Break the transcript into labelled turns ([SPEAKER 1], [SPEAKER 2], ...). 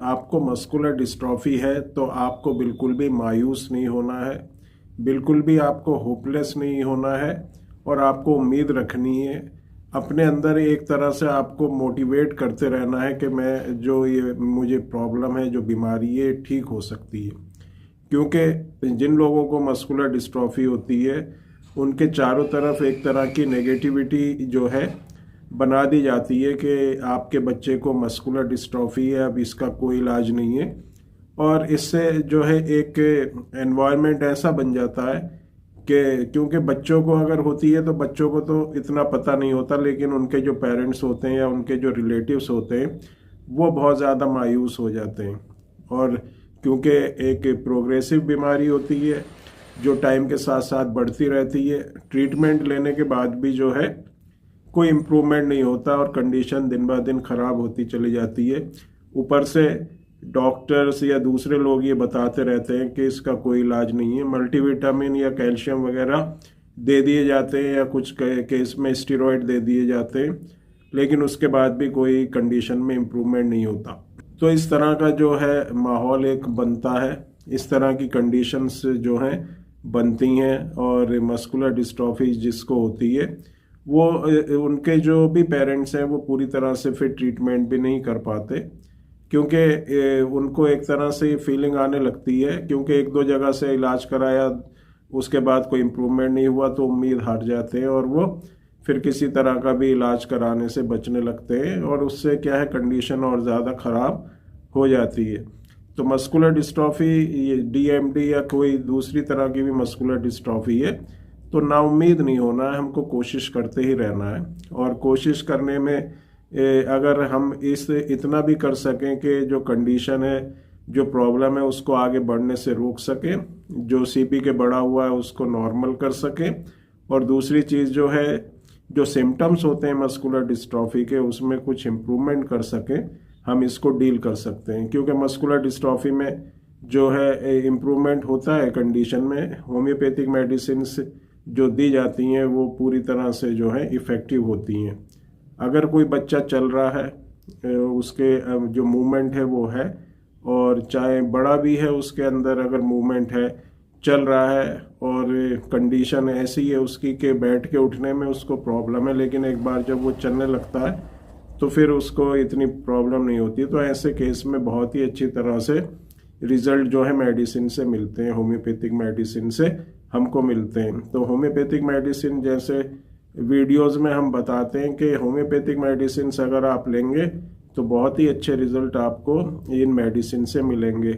[SPEAKER 1] आपको muscular dystrophy है तो आपको बिल्कुल भी मायूस नहीं होना है, बिल्कुल भी आपको होपलेस नहीं होना है और आपको उम्मीद रखनी है। अपने अंदर एक तरह से आपको मोटिवेट करते रहना है कि मैं जो ये मुझे प्रॉब्लम है, जो बीमारी है, ठीक हो सकती है। क्योंकि जिन लोगों को मस्कुलर डिस्ट्रॉफी होती है उनके चारों तरफ एक तरह की नेगेटिविटी जो है बना दी जाती है कि आपके बच्चे को मस्कुलर डिस्ट्रॉफी है, अब इसका कोई इलाज नहीं है। और इससे जो है एक एनवायरनमेंट ऐसा बन जाता है कि क्योंकि बच्चों को अगर होती है तो बच्चों को तो इतना पता नहीं होता, लेकिन उनके जो पेरेंट्स होते हैं या उनके जो रिलेटिव्स होते हैं वो बहुत ज़्यादा मायूस हो जाते हैं। और क्योंकि एक प्रोग्रेसिव बीमारी होती है जो टाइम के साथ साथ बढ़ती रहती है, ट्रीटमेंट लेने के बाद भी जो है कोई इम्प्रूवमेंट नहीं होता और कंडीशन दिन ब दिन खराब होती चली जाती है। ऊपर से डॉक्टर्स या दूसरे लोग ये बताते रहते हैं कि इसका कोई इलाज नहीं है, मल्टीविटामिन या कैल्शियम वगैरह दे दिए जाते हैं या कुछ केस में स्टेरॉइड दे दिए जाते हैं, लेकिन उसके बाद भी कोई कंडीशन में इम्प्रूवमेंट नहीं होता। तो इस तरह का जो है माहौल एक बनता है, इस तरह की कंडीशंस जो हैं बनती हैं। और मस्कुलर डिस्ट्रॉफी जिसको होती है वो उनके जो भी पेरेंट्स हैं वो पूरी तरह से फिर ट्रीटमेंट भी नहीं कर पाते, क्योंकि उनको एक तरह से फीलिंग आने लगती है, क्योंकि एक दो जगह से इलाज कराया उसके बाद कोई इम्प्रूवमेंट नहीं हुआ तो उम्मीद हार जाते हैं और वो फिर किसी तरह का भी इलाज कराने से बचने लगते हैं और उससे क्या है कंडीशन और ज़्यादा ख़राब हो जाती है। तो मस्कुलर डिस्ट्रॉफी, ये डीएमडी या कोई दूसरी तरह की भी मस्कुलर डिस्ट्रॉफी है तो नाउम्मीद नहीं होना है, हमको कोशिश करते ही रहना है। और कोशिश करने में अगर हम इस इतना भी कर सकें कि जो कंडीशन है, जो प्रॉब्लम है, उसको आगे बढ़ने से रोक सकें, जो सीपी के बढ़ा हुआ है उसको नॉर्मल कर सकें, और दूसरी चीज़ जो है जो सिम्टम्स होते हैं मस्कुलर डिस्ट्रॉफी के उसमें कुछ इम्प्रूवमेंट कर सकें, हम इसको डील कर सकते हैं। क्योंकि मस्कुलर डिस्ट्रॉफी में जो है इम्प्रूवमेंट होता है कंडीशन में, होम्योपैथिक मेडिसिन जो दी जाती हैं वो पूरी तरह से जो है इफ़ेक्टिव होती हैं। अगर कोई बच्चा चल रहा है उसके जो मूवमेंट है वो है, और चाहे बड़ा भी है उसके अंदर अगर मूवमेंट है, चल रहा है और कंडीशन ऐसी है उसकी कि बैठ के उठने में उसको प्रॉब्लम है, लेकिन एक बार जब वो चलने लगता है तो फिर उसको इतनी प्रॉब्लम नहीं होती, तो ऐसे केस में बहुत ही अच्छी तरह से रिजल्ट जो है मेडिसिन से मिलते हैं, होम्योपैथिक मेडिसिन से हमको मिलते हैं। तो होम्योपैथिक मेडिसिन जैसे वीडियोस में हम बताते हैं कि होम्योपैथिक मेडिसिन अगर आप लेंगे तो बहुत ही अच्छे रिजल्ट आपको इन मेडिसिन से मिलेंगे।